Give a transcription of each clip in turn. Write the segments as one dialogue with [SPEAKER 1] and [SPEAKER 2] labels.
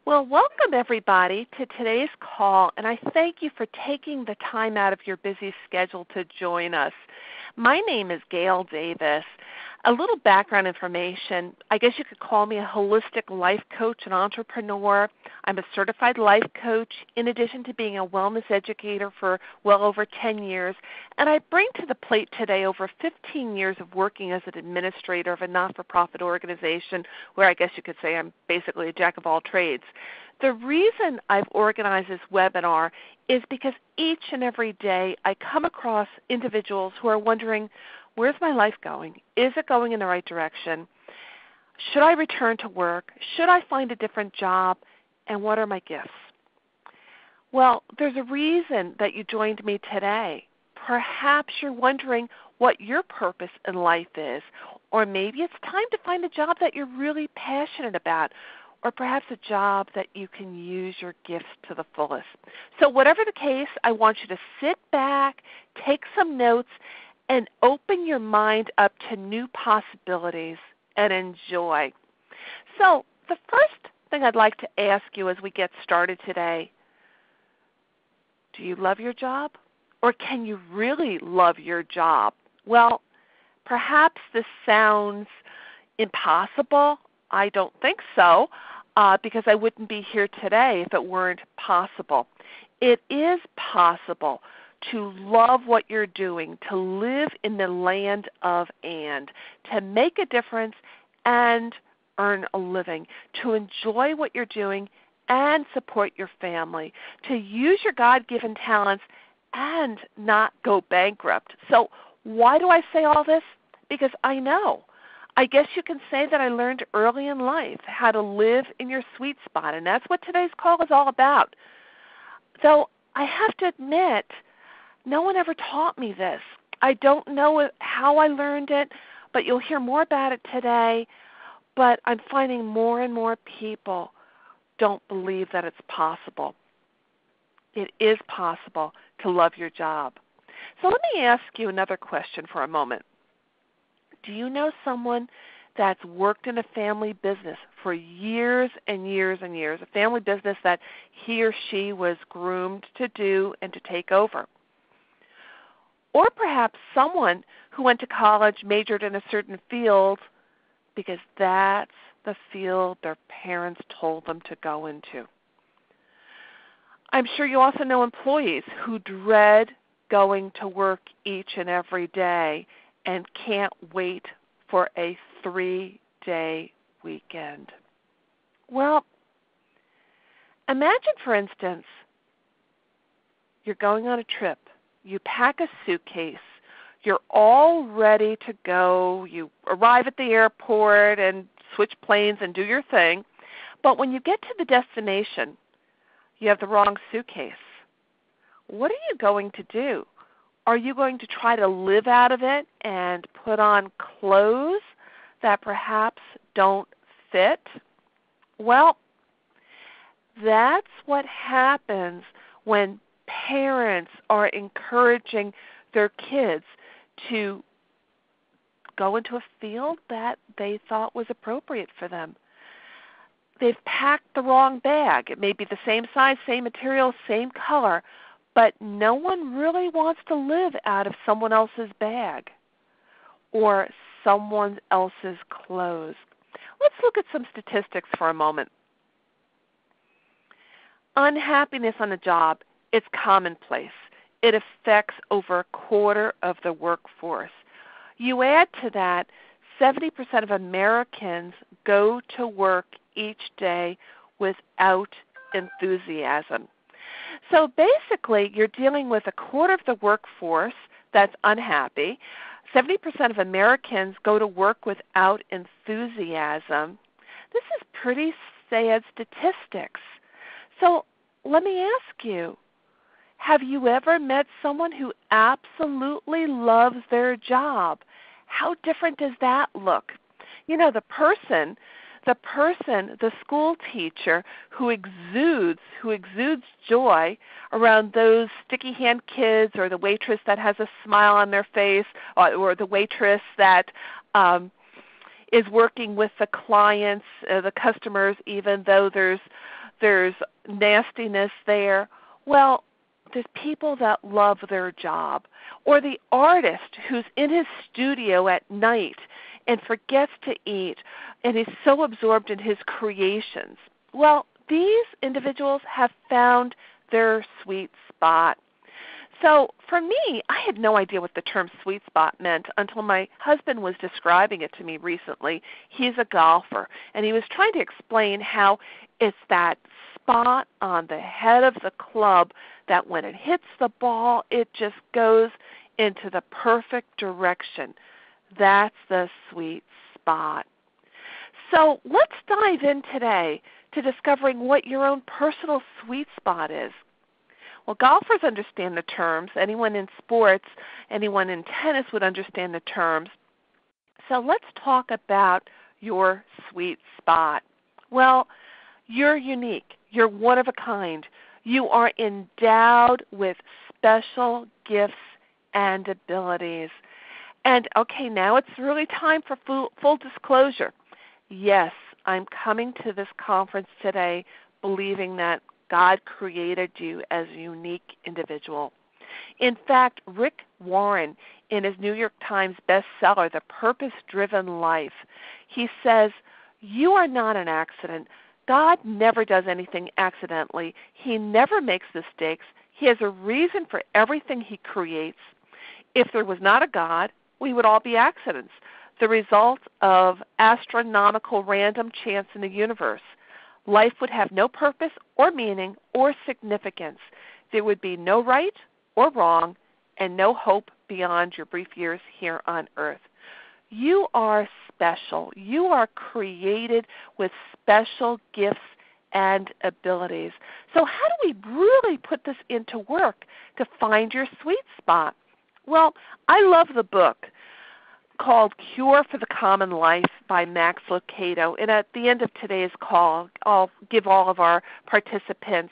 [SPEAKER 1] Well, welcome everybody to today's call, and I thank you for taking the time out of your busy schedule to join us. My name is Gail Davis. A little background information. I guess you could call me a holistic life coach and entrepreneur. I'm a certified life coach in addition to being a wellness educator for well over 10 years. And I bring to the plate today over 15 years of working as an administrator of a not-for-profit organization where I guess you could say I'm basically a jack of all trades. The reason I've organized this webinar is because each and every day I come across individuals who are wondering, where's my life going? Is it going in the right direction? Should I return to work? Should I find a different job? And what are my gifts? Well, there's a reason that you joined me today. Perhaps you're wondering what your purpose in life is, or maybe it's time to find a job that you're really passionate about, or perhaps a job that you can use your gifts to the fullest. So whatever the case, I want you to sit back, take some notes, and open your mind up to new possibilities and enjoy. So the first thing I'd like to ask you as we get started today, do you love your job? Or can you really love your job? Well, perhaps this sounds impossible. I don't think so, because I wouldn't be here today if it weren't possible. It is possible to love what you're doing, to live in the land of and, to make a difference and earn a living, to enjoy what you're doing and support your family, to use your God-given talents and not go bankrupt. So why do I say all this? Because I know. I guess you can say that I learned early in life how to live in your sweet spot, and that's what today's call is all about. So I have to admit, no one ever taught me this. I don't know how I learned it, but you'll hear more about it today. But I'm finding more and more people don't believe that it's possible. It is possible to love your job. So let me ask you another question for a moment. Do you know someone that's worked in a family business for years and years and years, a family business that he or she was groomed to do and to take over? Or perhaps someone who went to college, majored in a certain field because that's the field their parents told them to go into. I'm sure you also know employees who dread going to work each and every day and can't wait for a 3-day weekend. Well, imagine, for instance, you're going on a trip. You pack a suitcase. You're all ready to go. You arrive at the airport and switch planes and do your thing. But when you get to the destination, you have the wrong suitcase. What are you going to do? Are you going to try to live out of it and put on clothes that perhaps don't fit? Well, that's what happens when parents are encouraging their kids to go into a field that they thought was appropriate for them. They've packed the wrong bag. It may be the same size, same material, same color, but no one really wants to live out of someone else's bag or someone else's clothes. Let's look at some statistics for a moment. Unhappiness on the job, it's commonplace. It affects over a quarter of the workforce. You add to that, 70% of Americans go to work each day without enthusiasm. So basically, you're dealing with a quarter of the workforce that's unhappy. 70% of Americans go to work without enthusiasm. This is pretty sad statistics. So let me ask you, have you ever met someone who absolutely loves their job? How different does that look? You know, the school teacher who exudes joy around those sticky hand kids, or the waitress that has a smile on their face, or the waitress that is working with the clients, the customers, even though there's there's nastiness there. Well, there's people that love their job, or the artist who's in his studio at night and forgets to eat, and is so absorbed in his creations. Well, these individuals have found their sweet spot. So for me, I had no idea what the term sweet spot meant until my husband was describing it to me recently. He's a golfer, and he was trying to explain how it's that spot on the head of the club that when it hits the ball, it just goes into the perfect direction. That's the sweet spot. So let's dive in today to discovering what your own personal sweet spot is. Well, golfers understand the terms. Anyone in sports, anyone in tennis would understand the terms. So let's talk about your sweet spot. Well, you're unique. You're one of a kind. You are endowed with special gifts and abilities. And okay, now it's really time for full disclosure. Yes, I'm coming to this conference today believing that God created you as a unique individual. In fact, Rick Warren, in his New York Times bestseller, The Purpose-Driven Life, he says, you are not an accident. God never does anything accidentally. He never makes mistakes. He has a reason for everything he creates. If there was not a God, we would all be accidents, the result of astronomical random chance in the universe. Life would have no purpose or meaning or significance. There would be no right or wrong and no hope beyond your brief years here on earth. You are special. You are created with special gifts and abilities. So how do we really put this into work to find your sweet spot? Well, I love the book called Cure for the Common Life by Max Lucado. And at the end of today's call, I'll give all of our participants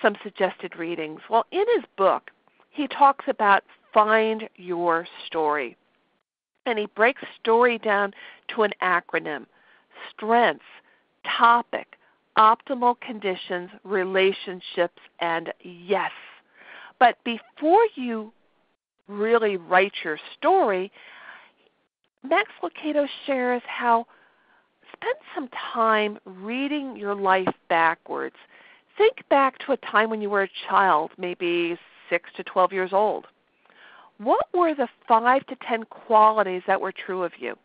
[SPEAKER 1] some suggested readings. Well, in his book, he talks about find your story. And he breaks story down to an acronym: strengths, topic, optimal conditions, relationships, and yes. But before you really write your story, Max Lucado shares how spend some time reading your life backwards. Think back to a time when you were a child, maybe 6 to 12 years old. What were the 5 to 10 qualities that were true of you?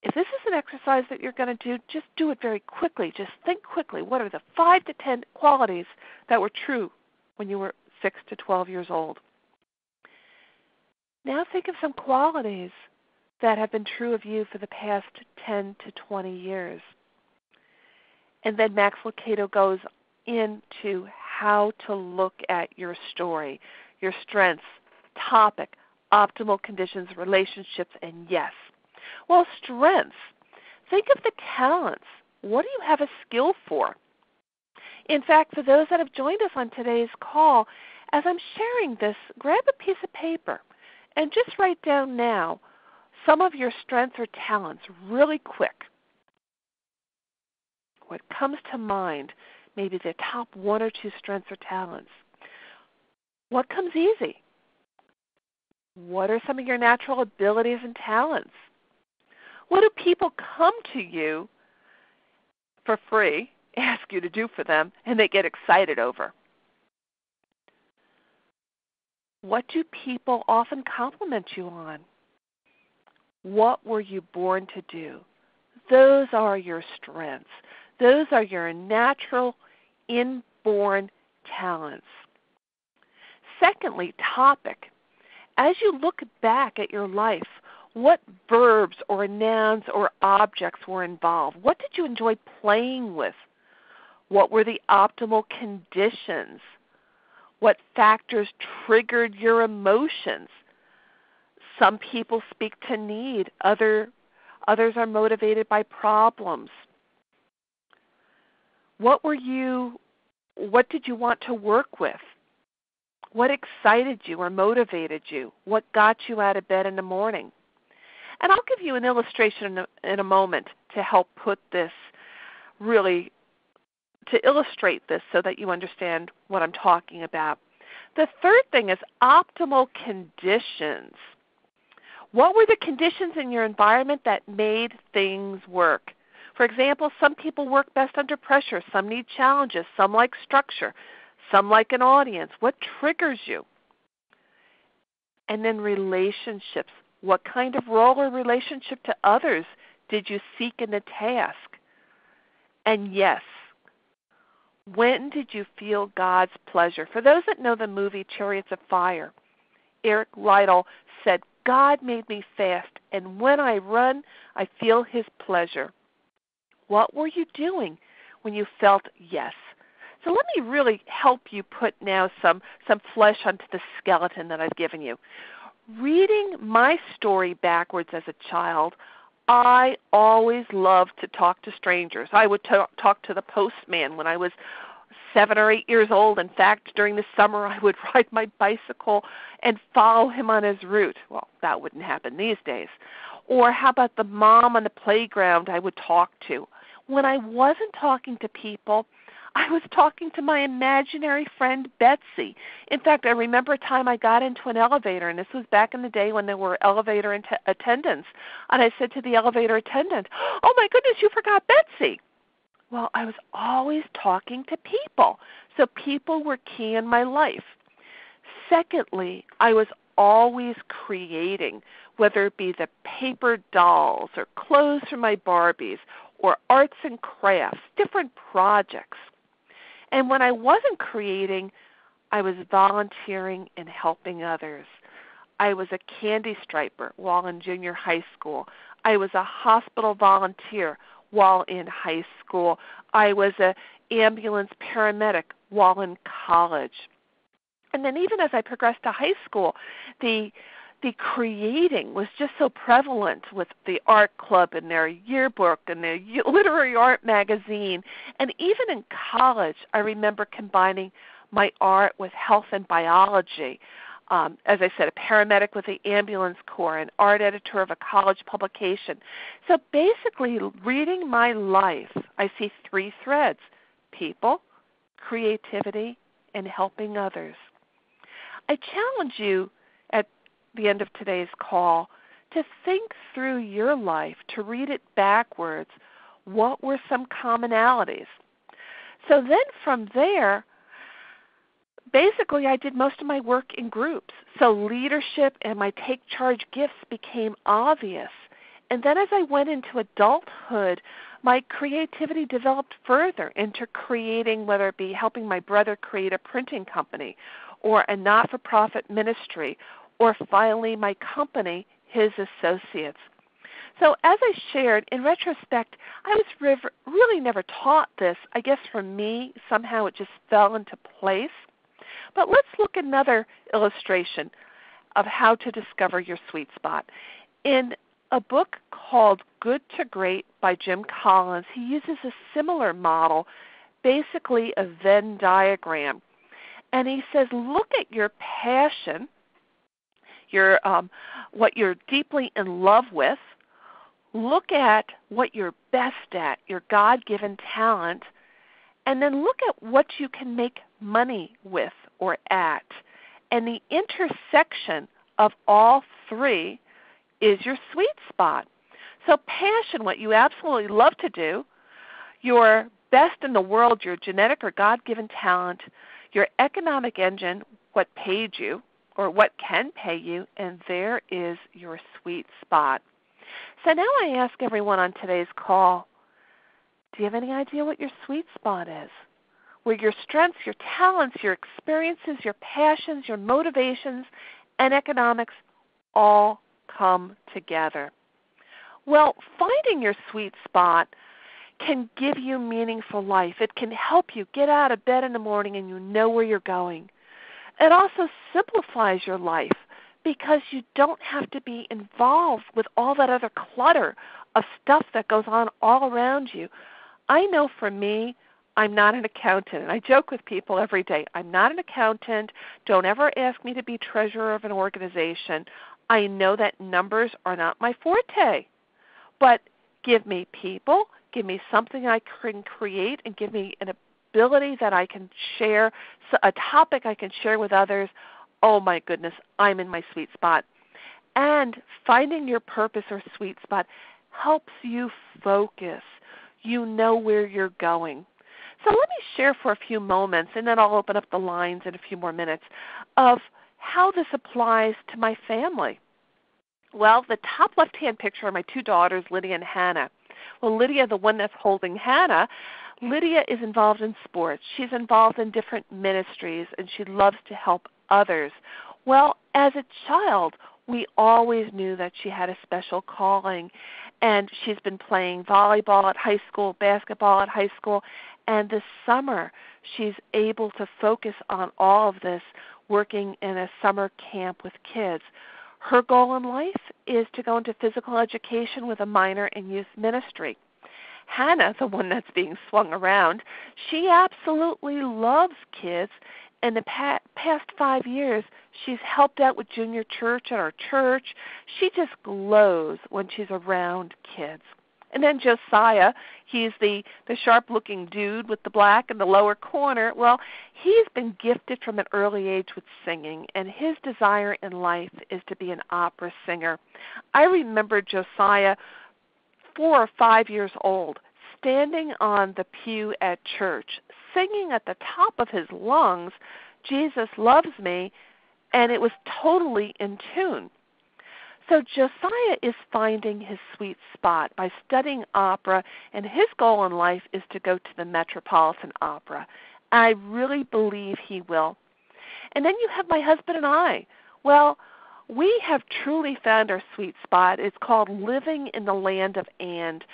[SPEAKER 1] If this is an exercise that you're going to do, just do it very quickly. Just think quickly. What are the 5 to 10 qualities that were true when you were 6 to 12 years old? Now think of some qualities that have been true of you for the past 10 to 20 years. And then Max Lucado goes into how to look at your story, your strengths, topic, optimal conditions, relationships, and yes. Well, strengths. Think of the talents. What do you have a skill for? In fact, for those that have joined us on today's call, as I'm sharing this, grab a piece of paper and just write down now some of your strengths or talents really quick. What comes to mind, maybe the top 1 or 2 strengths or talents. What comes easy? What are some of your natural abilities and talents? What do people come to you for free, ask you to do for them, and they get excited over? What do people often compliment you on? What were you born to do? Those are your strengths. Those are your natural, inborn talents. Secondly, topic. As you look back at your life, what verbs or nouns or objects were involved? What did you enjoy playing with? What were the optimal conditions? What factors triggered your emotions? Some people speak to need. Others are motivated by problems. What did you want to work with? What excited you or motivated you? What got you out of bed in the morning? And I'll give you an illustration in a moment to help put this really to illustrate this so that you understand what I'm talking about. The third thing is optimal conditions. What were the conditions in your environment that made things work? For example, some people work best under pressure. Some need challenges. Some like structure. Some like an audience. What triggers you? And then relationships. What kind of role or relationship to others did you seek in the task? And yes, when did you feel God's pleasure? For those that know the movie Chariots of Fire, Eric Liddell said, God made me fast, and when I run, I feel his pleasure. What were you doing when you felt yes? So let me really help you put now some flesh onto the skeleton that I've given you. Reading my story backwards as a child, I always loved to talk to strangers. I would talk to the postman when I was 7 or 8 years old. In fact, during the summer, I would ride my bicycle and follow him on his route. Well, that wouldn't happen these days. Or how about the mom on the playground I would talk to? When I wasn't talking to people, I was talking to my imaginary friend Betsy. In fact, I remember a time I got into an elevator, and this was back in the day when there were elevator attendants. And I said to the elevator attendant, "Oh my goodness, you forgot Betsy." Well, I was always talking to people, so people were key in my life. Secondly, I was always creating, whether it be the paper dolls or clothes for my Barbies or arts and crafts, different projects. And when I wasn't creating, I was volunteering and helping others. I was a candy striper while in junior high school. I was a hospital volunteer while in high school. I was an ambulance paramedic while in college. And then even as I progressed to high school, the creating was just so prevalent with the art club and their yearbook and their literary art magazine. And even in college, I remember combining my art with health and biology. As I said, a paramedic with the ambulance corps, an art editor of a college publication. So basically, reading my life, I see 3 threads: people, creativity, and helping others. I challenge you at the end of today's call to think through your life, to read it backwards. What were some commonalities? So then from there, basically I did most of my work in groups. So leadership and my take charge gifts became obvious. And then as I went into adulthood, my creativity developed further into creating, whether it be helping my brother create a printing company or a not-for-profit ministry, or finally my company, Hisassociates. So as I shared, in retrospect, I was really never taught this. I guess for me, somehow it just fell into place. But let's look at another illustration of how to discover your sweet spot. In a book called Good to Great by Jim Collins, he uses a similar model, basically a Venn diagram. And he says, look at your passion, your what you're deeply in love with. Look at what you're best at, your God-given talent, and then look at what you can make money with or at. And the intersection of all 3 is your sweet spot. So passion, what you absolutely love to do, your best in the world, your genetic or God-given talent, your economic engine, what paid you or what can pay you, and there is your sweet spot. So now I ask everyone on today's call, do you have any idea what your sweet spot is? Where your strengths, your talents, your experiences, your passions, your motivations, and economics all come together. Well, finding your sweet spot can give you meaningful life. It can help you get out of bed in the morning and you know where you're going. It also simplifies your life because you don't have to be involved with all that other clutter of stuff that goes on all around you. I know for me, I'm not an accountant, and I joke with people every day, I'm not an accountant. Don't ever ask me to be treasurer of an organization. I know that numbers are not my forte, but give me people, give me something I can create, and give me ability that I can share, a topic I can share with others, oh my goodness, I'm in my sweet spot. And finding your purpose or sweet spot helps you focus. You know where you're going. So let me share for a few moments, and then I'll open up the lines in a few more minutes, of how this applies to my family. Well, the top left-hand picture are my two daughters, Lydia and Hannah. Well, Lydia, the one that's holding Hannah, Lydia is involved in sports. She's involved in different ministries, and she loves to help others. Well, as a child, we always knew that she had a special calling, and she's been playing volleyball at high school, basketball at high school, and this summer she's able to focus on all of this, working in a summer camp with kids. Her goal in life is to go into physical education with a minor in youth ministry. Hannah, the one that's being swung around, she absolutely loves kids. In the past 5 years, she's helped out with junior church at our church. She just glows when she's around kids. And then Josiah, he's the sharp-looking dude with the black in the lower corner. Well, he's been gifted from an early age with singing, and his desire in life is to be an opera singer. I remember Josiah, 4 or 5 years old, standing on the pew at church, singing at the top of his lungs, "Jesus loves me," and it was totally in tune. So Josiah is finding his sweet spot by studying opera, and his goal in life is to go to the Metropolitan Opera. I really believe he will. And then you have my husband and I. Well, we have truly found our sweet spot. It's called living in the land of and.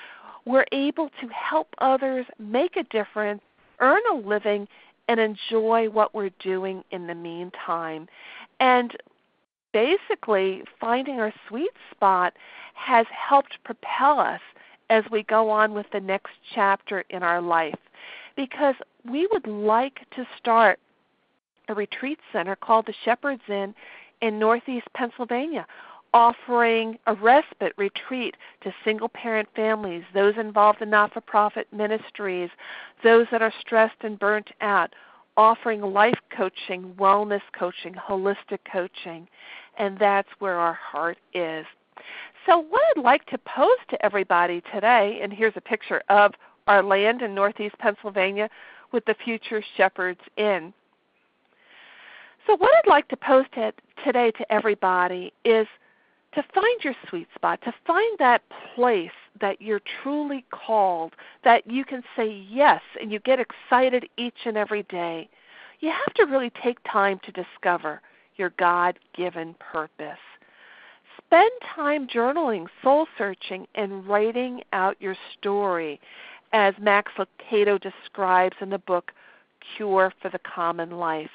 [SPEAKER 1] We're able to help others, make a difference, earn a living, and enjoy what we're doing in the meantime. And basically, finding our sweet spot has helped propel us as we go on with the next chapter in our life, because we would like to start a retreat center called the Shepherd's Inn in Northeast Pennsylvania, offering a respite retreat to single-parent families, those involved in not-for-profit ministries, those that are stressed and burnt out, offering life coaching, wellness coaching, holistic coaching, and that's where our heart is. So what I'd like to pose to everybody today, and here's a picture of our land in Northeast Pennsylvania with the future Shepherd's Inn. So what I'd like to pose today to everybody is to find your sweet spot, to find that place that you're truly called, that you can say yes and you get excited each and every day. You have to really take time to discover your God-given purpose. Spend time journaling, soul-searching, and writing out your story, as Max Lucado describes in the book Cure for the Common Life.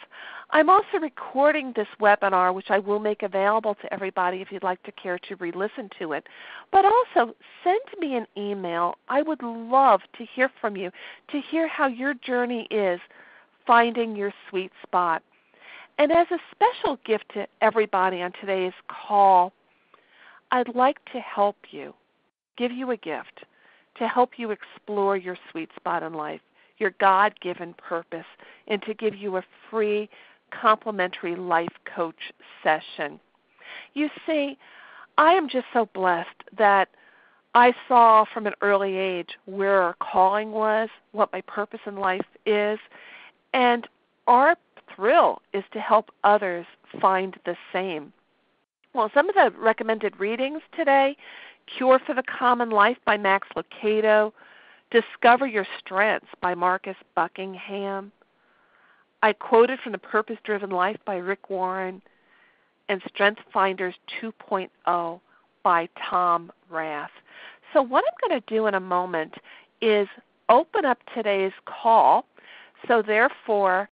[SPEAKER 1] I'm also recording this webinar, which I will make available to everybody if you'd like to care to re-listen to it. But also, send me an email. I would love to hear from you, to hear how your journey is finding your sweet spot. And as a special gift to everybody on today's call, I'd like to help you, give you a gift to help you explore your sweet spot in life, your God-given purpose, and to give you a free complimentary life coach session. You see, I am just so blessed that I saw from an early age where our calling was, what my purpose in life is, and our thrill is to help others find the same. Well, some of the recommended readings today: Cure for the Common Life by Max Lucado, Discover Your Strengths by Marcus Buckingham. I quoted from The Purpose-Driven Life by Rick Warren, and Strength Finders 2.0 by Tom Rath. So what I'm going to do in a moment is open up today's call. So therefore,